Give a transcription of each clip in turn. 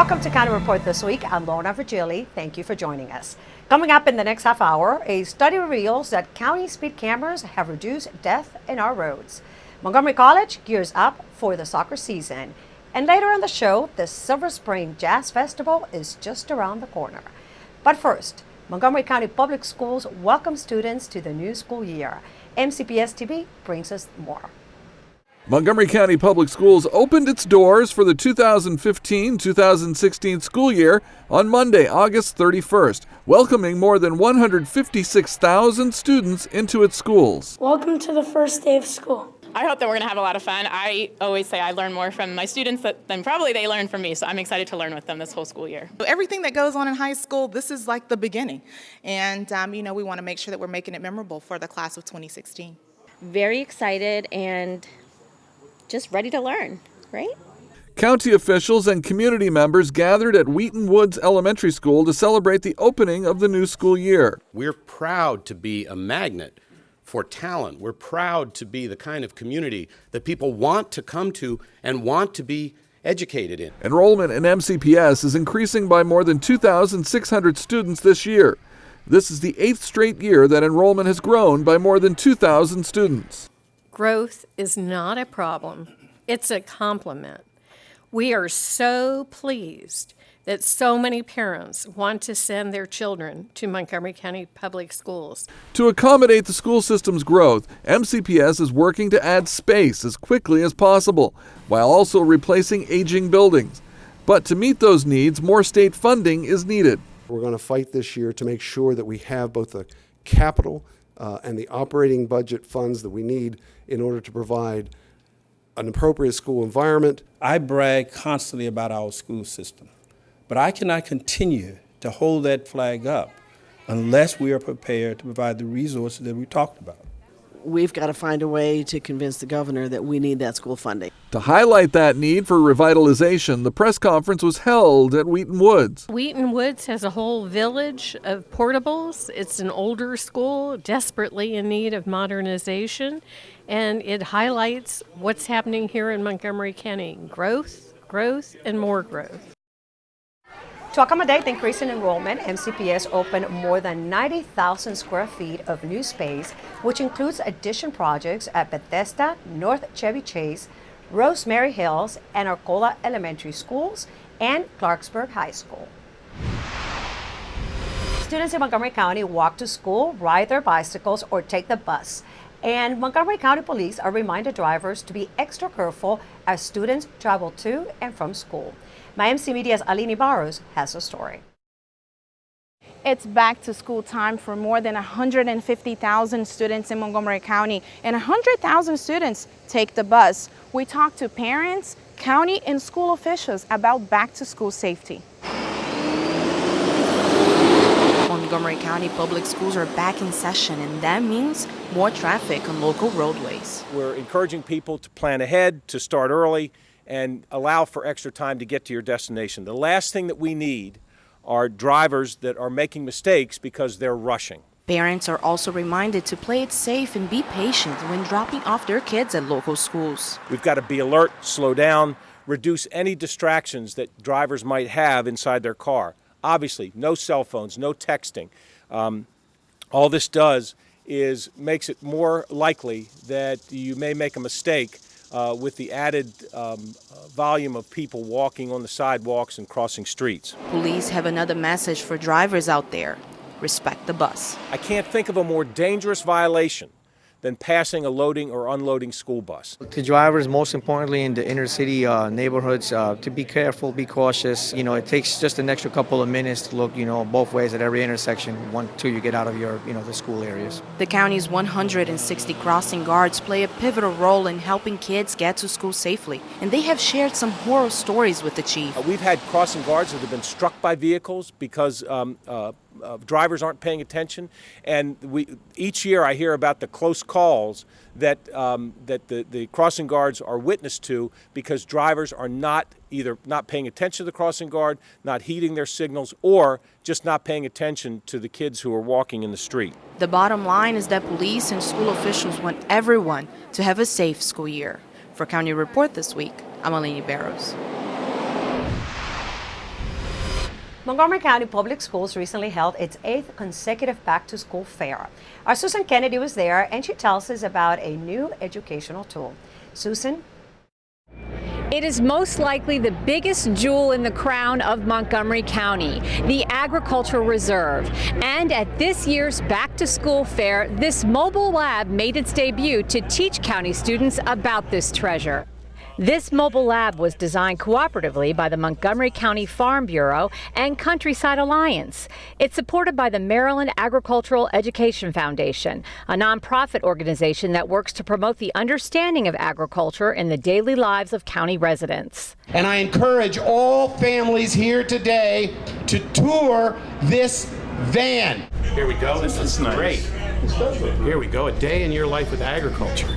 Welcome to County Report this week. I'm Lorna Virgili. Thank you for joining us. Coming up in the next half hour, a study reveals that county speed cameras have reduced death in our roads. Montgomery College gears up for the soccer season. And later on the show, the Silver Spring Jazz Festival is just around the corner. But first, Montgomery County Public Schools welcome students to the new school year. MCPS TV brings us more. Montgomery County Public Schools opened its doors for the 2015-2016 school year on Monday, August 31st, welcoming more than 156,000 students into its schools. Welcome to the first day of school. I hope that we're going to have a lot of fun. I always say I learn more from my students than probably they learn from me, so I'm excited to learn with them this whole school year. Everything that goes on in high school, this is like the beginning. And, we want to make sure that we're making it memorable for the class of 2016. Very excited and just ready to learn, right? County officials and community members gathered at Wheaton Woods Elementary School to celebrate the opening of the new school year. We're proud to be a magnet for talent. We're proud to be the kind of community that people want to come to and want to be educated in. Enrollment in MCPS is increasing by more than 2,600 students this year. This is the 8th straight year that enrollment has grown by more than 2,000 students. Growth is not a problem. It's a compliment. We are so pleased that so many parents want to send their children to Montgomery County Public Schools. To accommodate the school system's growth, MCPS is working to add space as quickly as possible, while also replacing aging buildings. But to meet those needs, more state funding is needed. We're going to fight this year to make sure that we have both the capital and the operating budget funds that we need in order to provide an appropriate school environment. I brag constantly about our school system, but I cannot continue to hold that flag up unless we are prepared to provide the resources that we talked about. We've got to find a way to convince the governor that we need that school funding. To highlight that need for revitalization, the press conference was held at Wheaton Woods. Wheaton Woods has a whole village of portables. It's an older school, desperately in need of modernization, and it highlights what's happening here in Montgomery County. Growth, and more growth. To accommodate the increase in enrollment, MCPS opened more than 90,000 square feet of new space, which includes addition projects at Bethesda, North Chevy Chase, Rosemary Hills, and Arcola Elementary Schools, and Clarksburg High School. Students in Montgomery County walk to school, ride their bicycles, or take the bus. And Montgomery County Police are reminded drivers to be extra careful as students travel to and from school. My MC Media's Aline Barros has a story. It's back to school time for more than 150,000 students in Montgomery County, and 100,000 students take the bus. We talked to parents, county, and school officials about back to school safety. Montgomery County Public Schools are back in session, and that means more traffic on local roadways. We're encouraging people to plan ahead, to start early, and allow for extra time to get to your destination. The last thing that we need are drivers that are making mistakes because they're rushing. Parents are also reminded to play it safe and be patient when dropping off their kids at local schools. We've got to be alert, slow down, reduce any distractions that drivers might have inside their car. Obviously, no cell phones, no texting. All this does is makes it more likely that you may make a mistake with the added volume of people walking on the sidewalks and crossing streets. Police have another message for drivers out there. Respect the bus. I can't think of a more dangerous violation than passing a loading or unloading school bus. To drivers, most importantly in the inner city neighborhoods, to be careful, be cautious. It takes just an extra couple of minutes to look, both ways at every intersection until you get out of your, the school areas. The county's 160 crossing guards play a pivotal role in helping kids get to school safely, and they have shared some horror stories with the chief. We've had crossing guards that have been struck by vehicles because drivers aren't paying attention, and each year I hear about the close calls that the crossing guards are witness to because drivers are either not paying attention to the crossing guard, not heeding their signals, or just not paying attention to the kids who are walking in the street. The bottom line is that police and school officials want everyone to have a safe school year. For County Report this week, I'm Aline Barros. Montgomery County Public Schools recently held its 8th consecutive back-to-school fair. Our Susan Kennedy was there, and she tells us about a new educational tool. Susan? It is most likely the biggest jewel in the crown of Montgomery County, the Agricultural Reserve. And at this year's back-to-school fair, this mobile lab made its debut to teach county students about this treasure. This mobile lab was designed cooperatively by the Montgomery County Farm Bureau and Countryside Alliance. It's supported by the Maryland Agricultural Education Foundation, a nonprofit organization that works to promote the understanding of agriculture in the daily lives of county residents. And I encourage all families here today to tour this van. Here we go. This is great. Here we go. A day in your life with agriculture.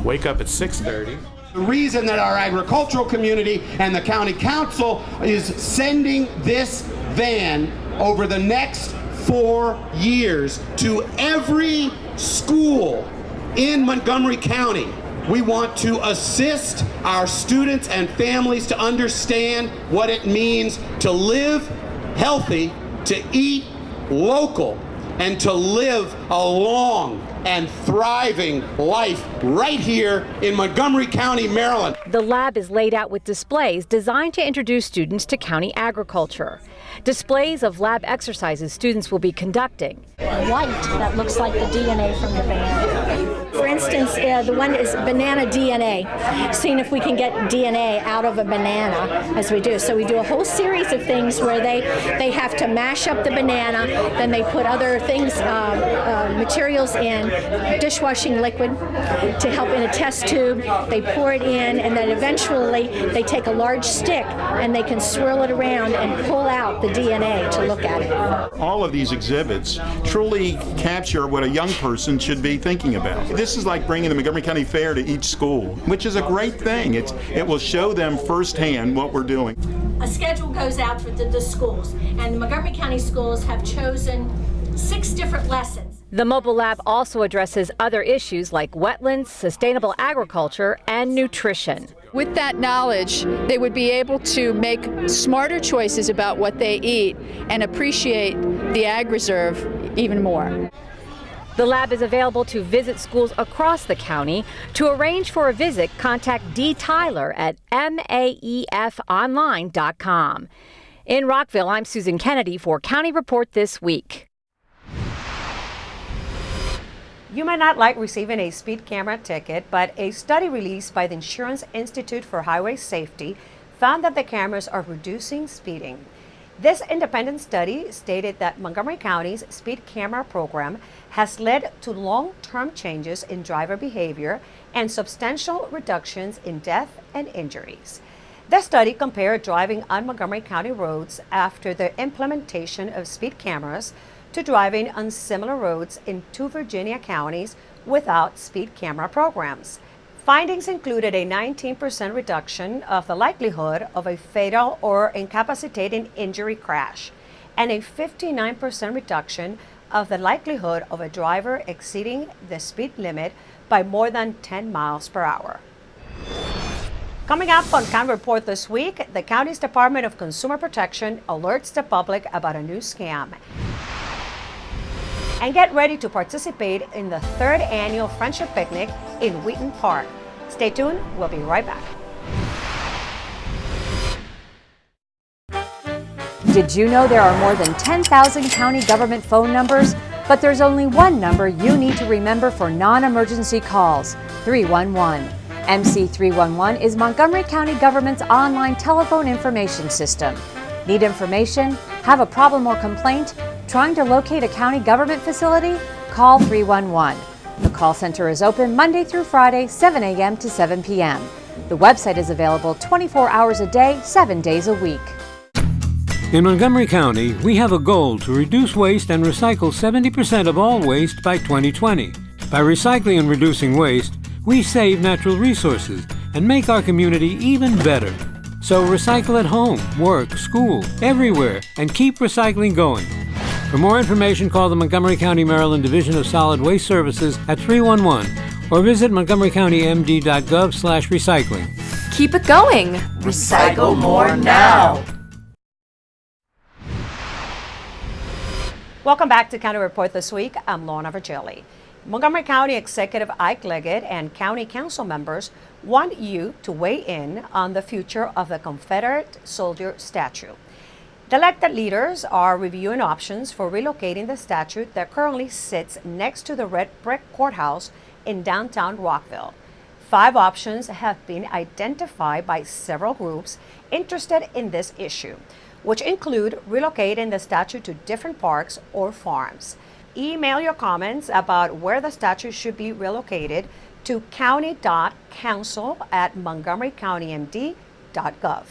Wake up at 6:30. The reason that our agricultural community and the county council is sending this van over the next 4 years to every school in Montgomery County. We want to assist our students and families to understand what it means to live healthy, to eat local, and to live a long and thriving life right here in Montgomery County, Maryland. The lab is laid out with displays designed to introduce students to county agriculture. Displays of lab exercises students will be conducting. White that looks like the DNA from the banana. For instance, the one is banana DNA, seeing if we can get DNA out of a banana as we do. So we do a whole series of things where they have to mash up the banana, then they put other things, materials in, dishwashing liquid to help in a test tube. They pour it in, and then eventually they take a large stick and they can swirl it around and pull out the DNA to look at it. All of these exhibits truly capture what a young person should be thinking about. This is like bringing the Montgomery County Fair to each school, which is a great thing. It will show them firsthand what we're doing. A schedule goes out for the schools, and the Montgomery County schools have chosen 6 different lessons. The mobile lab also addresses other issues like wetlands, sustainable agriculture, and nutrition. With that knowledge, they would be able to make smarter choices about what they eat and appreciate the Ag Reserve even more. The lab is available to visit schools across the county. To arrange for a visit, contact Dee Tyler at maefonline.com. In Rockville, I'm Susan Kennedy for County Report This Week. You might not like receiving a speed camera ticket, but a study released by the Insurance Institute for Highway Safety found that the cameras are reducing speeding. This independent study stated that Montgomery County's speed camera program has led to long-term changes in driver behavior and substantial reductions in death and injuries. The study compared driving on Montgomery County roads after the implementation of speed cameras to driving on similar roads in 2 Virginia counties without speed camera programs. Findings included a 19% reduction of the likelihood of a fatal or incapacitating injury crash and a 59% reduction of the likelihood of a driver exceeding the speed limit by more than 10 miles per hour. Coming up on County Report This Week, the county's Department of Consumer Protection alerts the public about a new scam. And get ready to participate in the 3rd annual Friendship Picnic in Wheaton Park. Stay tuned, we'll be right back. Did you know there are more than 10,000 county government phone numbers? But there's only one number you need to remember for non-emergency calls, 311. MC311 is Montgomery County government's online telephone information system. Need information? Have a problem or complaint? Trying to locate a county government facility? Call 311. The call center is open Monday through Friday, 7 a.m. to 7 p.m. The website is available 24 hours a day, 7 days a week. In Montgomery County, we have a goal to reduce waste and recycle 70% of all waste by 2020. By recycling and reducing waste, we save natural resources and make our community even better. So recycle at home, work, school, everywhere, and keep recycling going. For more information, call the Montgomery County, Maryland Division of Solid Waste Services at 311 or visit montgomerycountymd.gov/recycling. Keep it going. Recycle more now. Welcome back to County Report This Week. I'm Lorna Virgili. Montgomery County Executive Ike Leggett and County Council members want you to weigh in on the future of the Confederate soldier statue. The elected leaders are reviewing options for relocating the statue that currently sits next to the red brick courthouse in downtown Rockville. 5 options have been identified by several groups interested in this issue, which include relocating the statue to different parks or farms. Email your comments about where the statue should be relocated to county.council@montgomerycountymd.gov.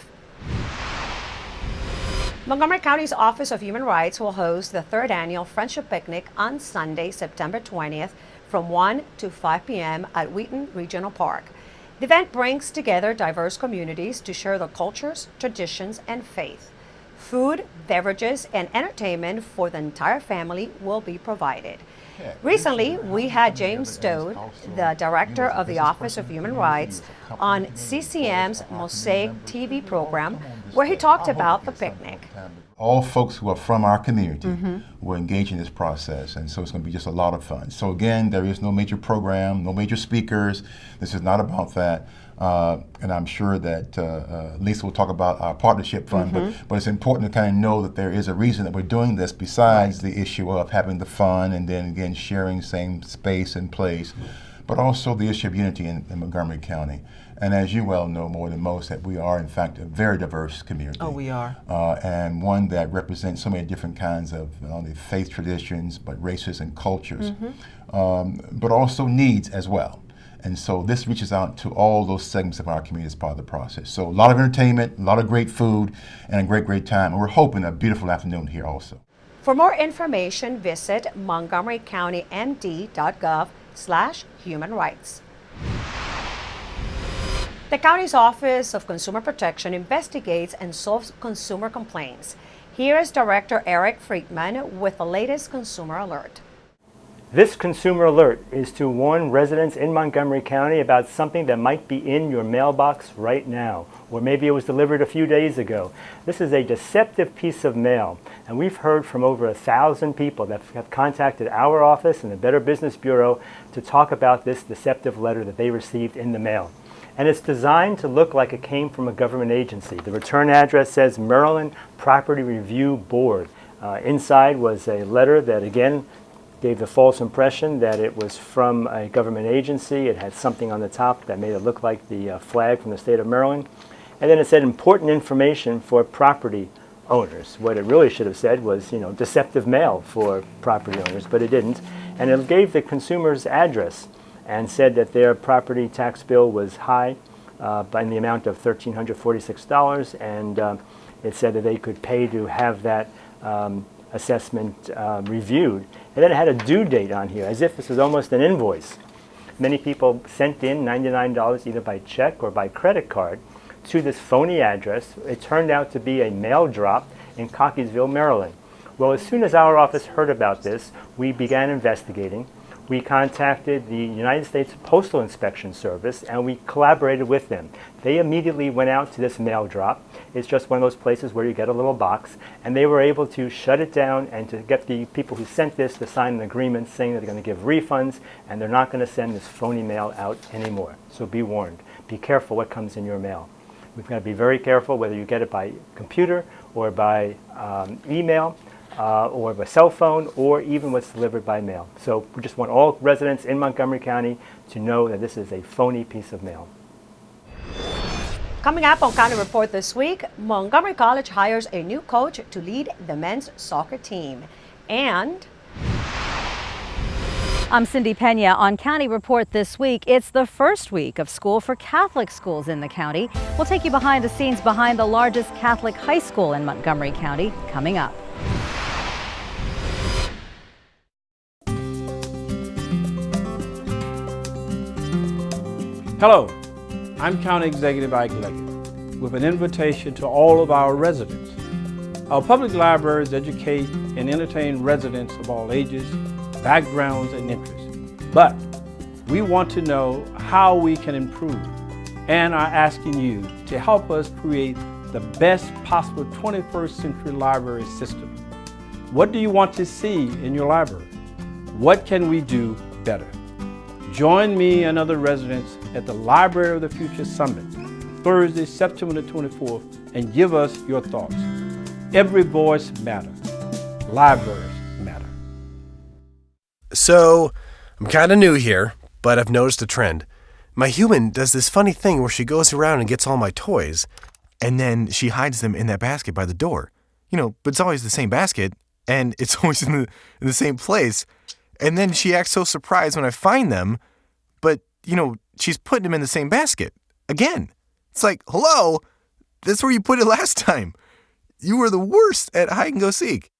Montgomery County's Office of Human Rights will host the 3rd annual Friendship Picnic on Sunday, September 20th from 1 to 5 p.m. at Wheaton Regional Park. The event brings together diverse communities to share their cultures, traditions, and faith. Food, beverages, and entertainment for the entire family will be provided. Recently, we had James Stowe, the director of the Office of Human Rights, on CCM's Mosaic TV program, where he talked about the picnic. All folks who are from our community will engage in this process, and so it's going to be just a lot of fun. So again, there is no major program, no major speakers. This is not about that. And I'm sure that Lisa will talk about our partnership fund, but it's important to kind of know that there is a reason that we're doing this besides the issue of having the fun and then again sharing same space and place, but also the issue of unity in Montgomery County. And as you well know more than most, that we are in fact a very diverse community. Oh, we are. And one that represents so many different kinds of not only faith traditions, but races and cultures, but also needs as well. And so this reaches out to all those segments of our community as part of the process. So a lot of entertainment, a lot of great food, and a great time. And we're hoping a beautiful afternoon here also. For more information, visit montgomerycountymd.gov/human rights. The county's Office of Consumer Protection investigates and solves consumer complaints. Here is Director Eric Friedman with the latest consumer alert. This consumer alert is to warn residents in Montgomery County about something that might be in your mailbox right now, or maybe it was delivered a few days ago. This is a deceptive piece of mail, and we've heard from over 1,000 people that have contacted our office and the Better Business Bureau to talk about this deceptive letter that they received in the mail. And it's designed to look like it came from a government agency. The return address says Maryland Property Review Board. Inside was a letter that, again, gave the false impression that it was from a government agency. It had something on the top that made it look like the flag from the state of Maryland. And then it said important information for property owners. What it really should have said was, deceptive mail for property owners, but it didn't. And it gave the consumer's address and said that their property tax bill was high by the amount of $1,346, and it said that they could pay to have that assessment reviewed. And then it had a due date on here, as if this was almost an invoice. Many people sent in $99 either by check or by credit card to this phony address. It turned out to be a mail drop in Cockeysville, Maryland. Well, as soon as our office heard about this, we began investigating. We contacted the United States Postal Inspection Service and we collaborated with them. They immediately went out to this mail drop. It's just one of those places where you get a little box, and they were able to shut it down and to get the people who sent this to sign an agreement saying that they're going to give refunds and they're not going to send this phony mail out anymore. So be warned. Be careful what comes in your mail. We've got to be very careful whether you get it by computer or by email. Or by cell phone, or even what's delivered by mail. So we just want all residents in Montgomery County to know that this is a phony piece of mail. Coming up on County Report this week, Montgomery College hires a new coach to lead the men's soccer team. And I'm Cindy Pena on County Report this week. It's the first week of school for Catholic schools in the county. We'll take you behind the scenes behind the largest Catholic high school in Montgomery County coming up. Hello, I'm County Executive Ike Leggett with an invitation to all of our residents. Our public libraries educate and entertain residents of all ages, backgrounds, and interests. But we want to know how we can improve and are asking you to help us create the best possible 21st century library system. What do you want to see in your library? What can we do better? Join me and other residents at the Library of the Future Summit, Thursday, September the 24th, and give us your thoughts. Every voice matters. Libraries matter. So, I'm kind of new here, but I've noticed a trend. My human does this funny thing where she goes around and gets all my toys, and then she hides them in that basket by the door. But it's always the same basket, and it's always in the same place. And then she acts so surprised when I find them, but, she's putting them in the same basket. Again. It's like, hello, that's where you put it last time. You were the worst at hide and go seek.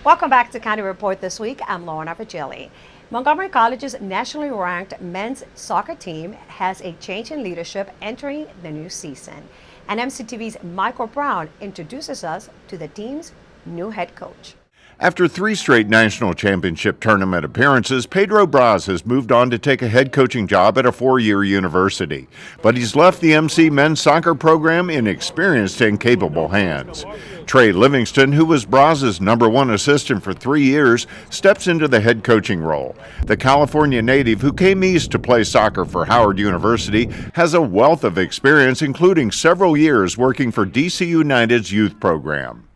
Welcome back to County Report this week. I'm Lorna Virgili. Montgomery College's nationally ranked men's soccer team has a change in leadership entering the new season. And MCTV's Michael Brown introduces us to the team's new head coach. After 3 straight national championship tournament appearances, Pedro Braz has moved on to take a head coaching job at a 4-year university. But he's left the MC men's soccer program in experienced and capable hands. Trey Livingston, who was Braz's #1 assistant for 3 years, steps into the head coaching role. The California native, who came east to play soccer for Howard University, has a wealth of experience, including several years working for DC United's youth program.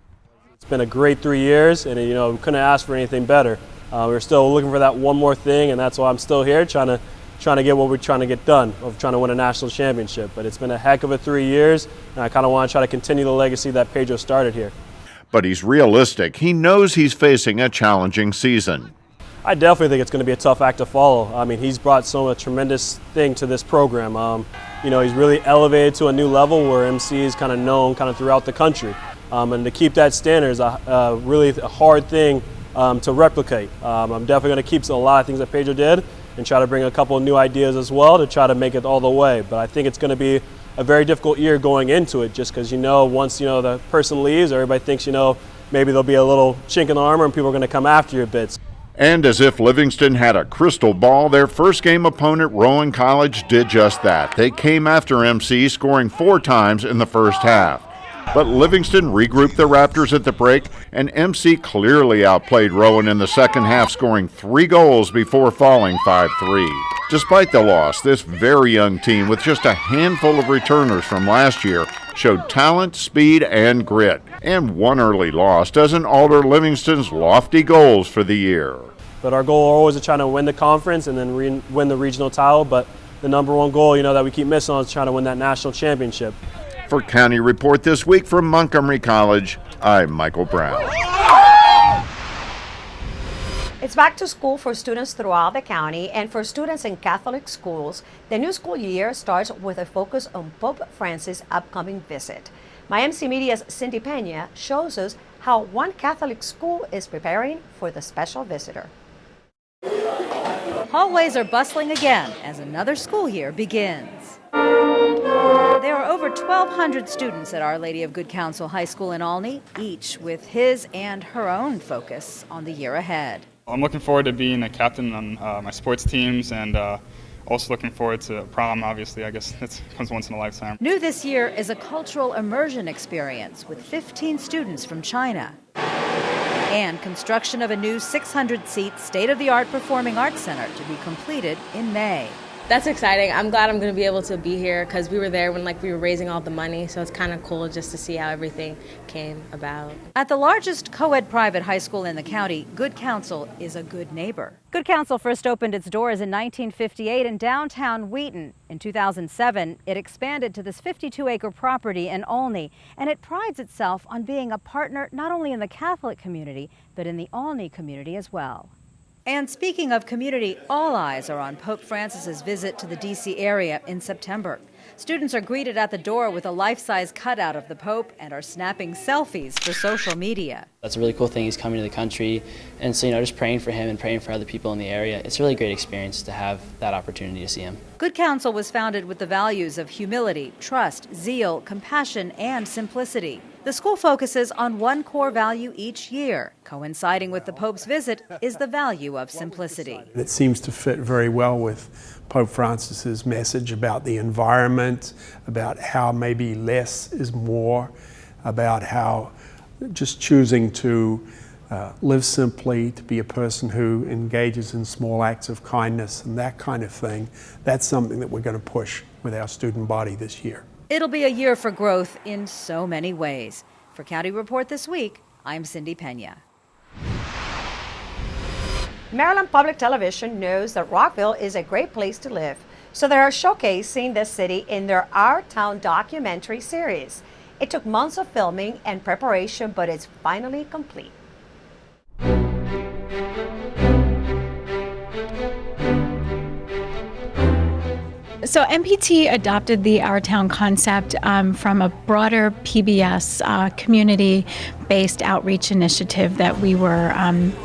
It's been a great 3 years, and we couldn't ask for anything better. We're still looking for that one more thing, and that's why I'm still here, trying to get what we're trying to get done, of trying to win a national championship. But it's been a heck of a 3 years, and I kind of want to try to continue the legacy that Pedro started here. But he's realistic. He knows he's facing a challenging season. I definitely think it's going to be a tough act to follow. I mean, he's brought so much tremendous thing to this program. He's really elevated to a new level where MC is kind of known kind of throughout the country. And to keep that standard is really a hard thing to replicate. I'm definitely going to keep a lot of things that Pedro did and try to bring a couple of new ideas as well to try to make it all the way. But I think it's going to be a very difficult year going into it, just because once the person leaves, everybody thinks maybe there'll be a little chink in the armor and people are going to come after you a bit. And as if Livingston had a crystal ball, their first game opponent, Rowan College, did just that. They came after MC, scoring 4 times in the first half. But Livingston regrouped the Raptors at the break, and MC clearly outplayed Rowan in the second half, scoring 3 goals before falling 5-3. Despite the loss, this very young team, with just a handful of returners from last year, showed talent, speed, and grit. And one early loss doesn't alter Livingston's lofty goals for the year. But our goal always is trying to win the conference and then win the regional title. But the #1 goal, that we keep missing on is trying to win that national championship. For County Report this week from Montgomery College, I'm Michael Brown. It's back to school for students throughout the county, and for students in Catholic schools, the new school year starts with a focus on Pope Francis' upcoming visit. My MC Media's Cindy Pena shows us how one Catholic school is preparing for the special visitor. Hallways are bustling again as another school year begins. There are over 1,200 students at Our Lady of Good Counsel High School in Olney, each with his and her own focus on the year ahead. I'm looking forward to being a captain on my sports teams, and also looking forward to prom, obviously. I guess that comes once in a lifetime. New this year is a cultural immersion experience with 15 students from China. And construction of a new 600-seat state-of-the-art performing arts center to be completed in May. That's exciting. I'm glad I'm going to be able to be here because we were there when we were raising all the money, so it's kind of cool just to see how everything came about. At the largest co-ed private high school in the county, Good Counsel is a good neighbor. Good Counsel first opened its doors in 1958 in downtown Wheaton. In 2007, it expanded to this 52-acre property in Olney, and it prides itself on being a partner not only in the Catholic community, but in the Olney community as well. And speaking of community, all eyes are on Pope Francis's visit to the D.C. area in September. Students are greeted at the door with a life-size cutout of the Pope and are snapping selfies for social media. That's a really cool thing. He's coming to the country, and so just praying for him and praying for other people in the area. It's a really great experience to have that opportunity to see him. Good Counsel was founded with the values of humility, trust, zeal, compassion, and simplicity. The school focuses on one core value each year. Coinciding with the Pope's visit is the value of simplicity. It seems to fit very well with Pope Francis's message about the environment, about how maybe less is more, about how just choosing to live simply, to be a person who engages in small acts of kindness and that kind of thing. That's something that we're going to push with our student body this year. It'll be a year for growth in so many ways. For County Report This Week, I'm Cindy Pena. Maryland Public Television knows that Rockville is a great place to live, so they are showcasing the city in their Our Town documentary series. It took months of filming and preparation, but it's finally complete. So MPT adopted the Our Town concept from a broader PBS community-based outreach initiative that we were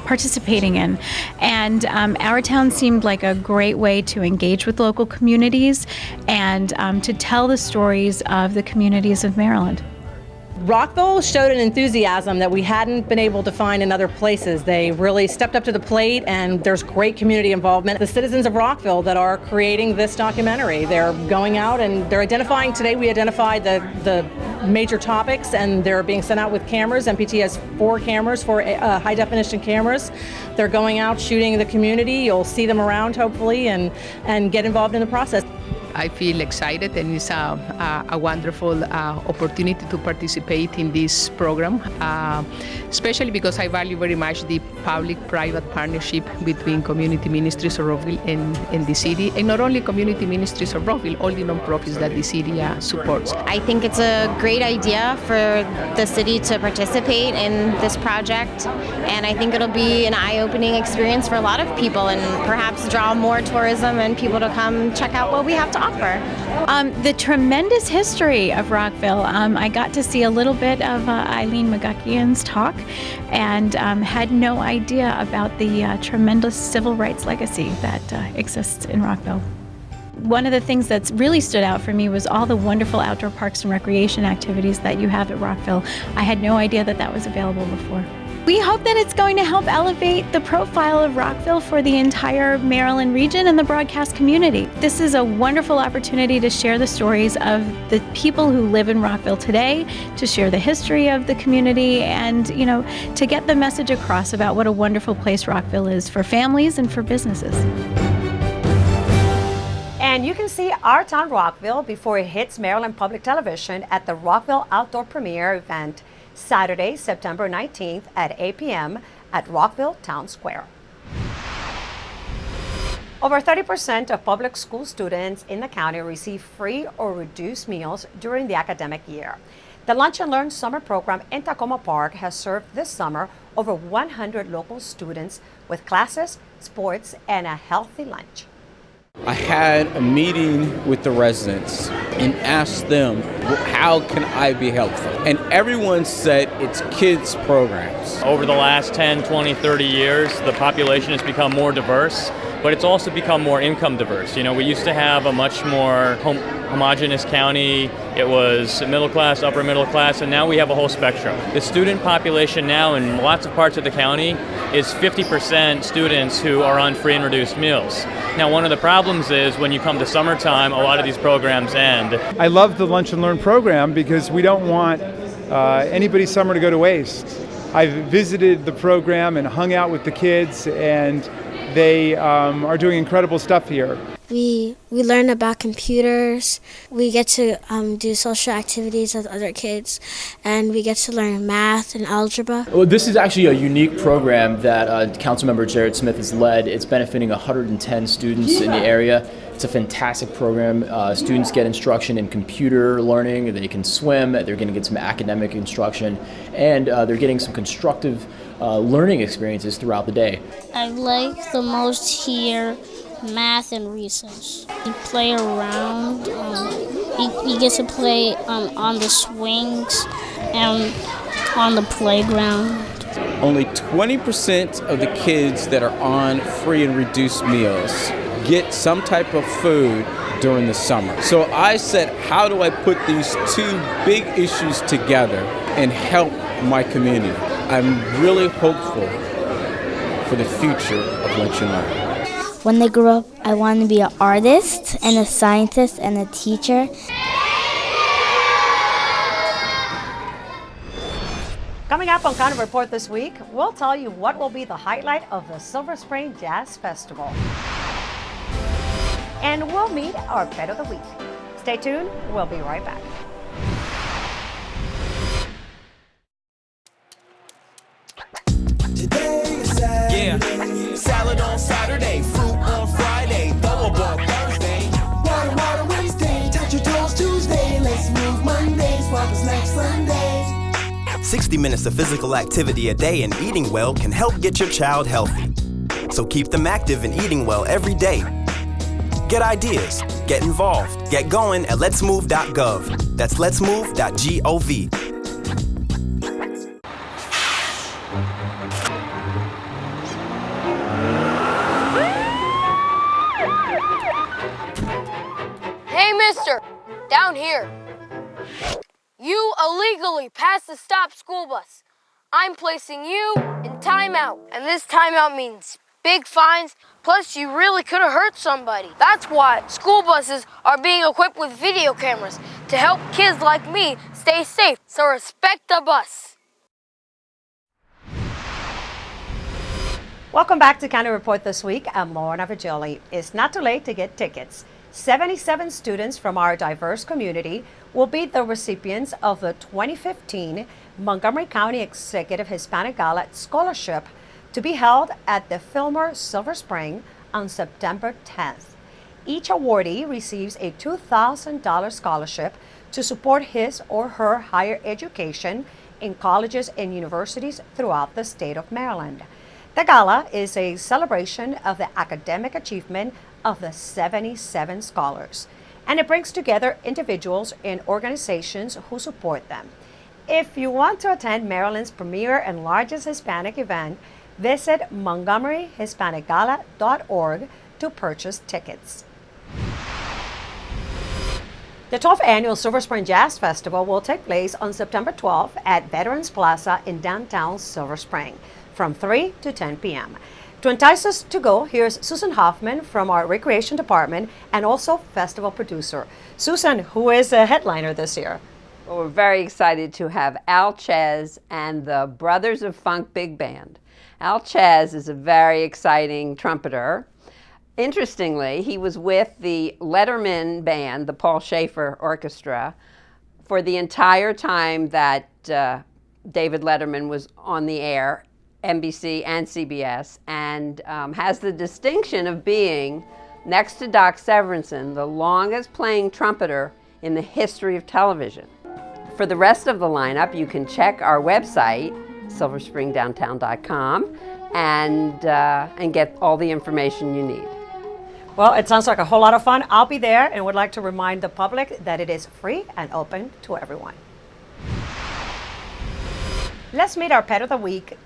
participating in. And Our Town seemed like a great way to engage with local communities and to tell the stories of the communities of Maryland. Rockville showed an enthusiasm that we hadn't been able to find in other places. They really stepped up to the plate, and there's great community involvement. The citizens of Rockville that are creating this documentary, they're going out and they're identifying. Today we identified the major topics, and they're being sent out with cameras. MPT has 4 cameras, 4 high-definition cameras. They're going out shooting the community. You'll see them around, hopefully, and get involved in the process. I feel excited, and it's a wonderful opportunity to participate in this program, especially because I value very much the public-private partnership between community ministries of Rockville and the city, and not only community ministries of Rockville, all the nonprofits that the city supports. I think it's a great idea for the city to participate in this project, and I think it'll be an eye-opening experience for a lot of people and perhaps draw more tourism and people to come check out what we have to offer. The tremendous history of Rockville. I got to see a little bit of Eileen McGuckian's talk and had no idea about the tremendous civil rights legacy that exists in Rockville. One of the things that's really stood out for me was all the wonderful outdoor parks and recreation activities that you have at Rockville. I had no idea that that was available before. We hope that it's going to help elevate the profile of Rockville for the entire Maryland region and the broadcast community. This is a wonderful opportunity to share the stories of the people who live in Rockville today, to share the history of the community, and to get the message across about what a wonderful place Rockville is for families and for businesses. And you can see Our Town Rockville before it hits Maryland Public Television at the Rockville Outdoor Premiere event Saturday, September 19th at 8 p.m. at Rockville Town Square. Over 30% of public school students in the county receive free or reduced meals during the academic year. The Lunch and Learn summer program in Tacoma Park has served this summer over 100 local students with classes, sports, and a healthy lunch. I had a meeting with the residents and asked them, how can I be helpful? And everyone said it's kids programs. Over the last 10, 20, 30 years, the population has become more diverse, but it's also become more income diverse. We used to have a much more homogeneous county. It was middle class, upper middle class, and now we have a whole spectrum. The student population now in lots of parts of the county is 50% students who are on free and reduced meals. Now, one of the problems is when you come to summertime, a lot of these programs end. I love the Lunch and Learn program because we don't want anybody's summer to go to waste. I've visited the program and hung out with the kids, and they are doing incredible stuff here. We learn about computers, we get to do social activities with other kids, and we get to learn math and algebra. Well, this is actually a unique program that Councilmember Jared Smith has led. It's benefiting 110 students in the area. It's a fantastic program. Students get instruction in computer learning, they can swim, they're going to get some academic instruction, and they're getting some constructive learning experiences throughout the day. I like the most here math and recess. You play around, you get to play on the swings and on the playground. Only 20% of the kids that are on free and reduced meals get some type of food during the summer. So I said, how do I put these two big issues together and help my community. I'm really hopeful for the future of Lunch and Learn. When they grow up, I want to be an artist and a scientist and a teacher. Coming up on County Report this week, we'll tell you what will be the highlight of the Silver Spring Jazz Festival. And we'll meet our Pet of the Week. Stay tuned, we'll be right back. Today is Saturday. Salad on Saturday, fruit on Friday, throw a ball Thursday. Water Wednesday, touch your toes Tuesday. Let's move Monday, swap us next Sunday. 60 minutes of physical activity a day and eating well can help get your child healthy. So keep them active and eating well every day. Get ideas, get involved, get going at letsmove.gov. That's letsmove.gov. Hey, mister, down here. You illegally passed the stop school bus. I'm placing you in timeout, and this timeout means big fines, plus you really could have hurt somebody. That's why school buses are being equipped with video cameras to help kids like me stay safe, so respect the bus. Welcome back to County Report this week. I'm Lorna Vigili. It's not too late to get tickets. 77 students from our diverse community will be the recipients of the 2015 Montgomery County Executive Hispanic Gala Scholarship to be held at the Fillmore Silver Spring on September 10th. Each awardee receives a $2,000 scholarship to support his or her higher education in colleges and universities throughout the state of Maryland. The gala is a celebration of the academic achievement of the 77 scholars, and it brings together individuals and organizations who support them. If you want to attend Maryland's premier and largest Hispanic event, visit MontgomeryHispanicGala.org to purchase tickets. The 12th Annual Silver Spring Jazz Festival will take place on September 12th at Veterans Plaza in downtown Silver Spring from 3 to 10 p.m. To entice us to go, here's Susan Hoffman from our Recreation Department and also festival producer. Susan, who is a headliner this year? Well, we're very excited to have Al Chez and the Brothers of Funk Big Band. Al Chez is a very exciting trumpeter. Interestingly, he was with the Letterman Band, the Paul Schaefer Orchestra, for the entire time that David Letterman was on the air, NBC and CBS, and has the distinction of being, next to Doc Severinsen, the longest playing trumpeter in the history of television. For the rest of the lineup, you can check our website, silverspringdowntown.com, and get all the information you need. Well, it sounds like a whole lot of fun. I'll be there and would like to remind the public that it is free and open to everyone. Let's meet our Pet of the Week.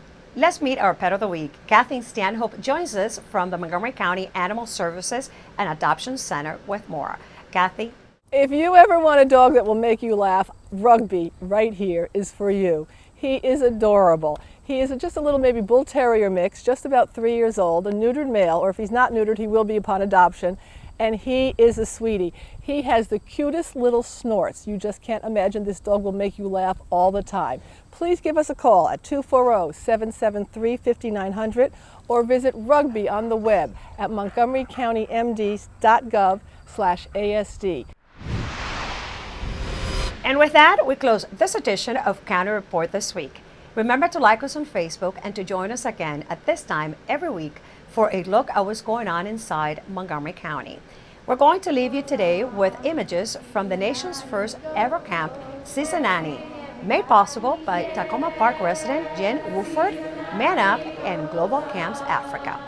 Kathleen Stanhope joins us from the Montgomery County Animal Services and Adoption Center with more. Kathy? If you ever want a dog that will make you laugh, Rugby right here is for you. He is adorable. He is just a little maybe bull terrier mix, just about 3 years old, a neutered male, or if he's not neutered, he will be upon adoption. And he is a sweetie. He has the cutest little snorts. You just can't imagine. This dog will make you laugh all the time. Please give us a call at 240-773-5900 or visit Rugby on the web at montgomerycountymd.gov/ASD. And with that, we close this edition of County Report this week. Remember to like us on Facebook and to join us again at this time every week for a look at what's going on inside Montgomery County. We're going to leave you today with images from the nation's first ever camp, Cincinnati, made possible by Tacoma Park resident Jen Wooford, Man Up, and Global Camps Africa.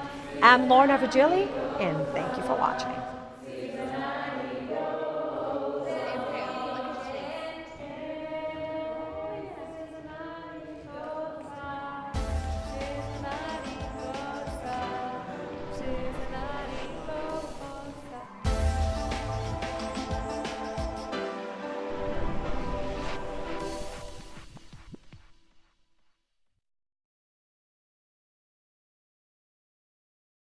I'm Lorna Vigili, and thank you for watching.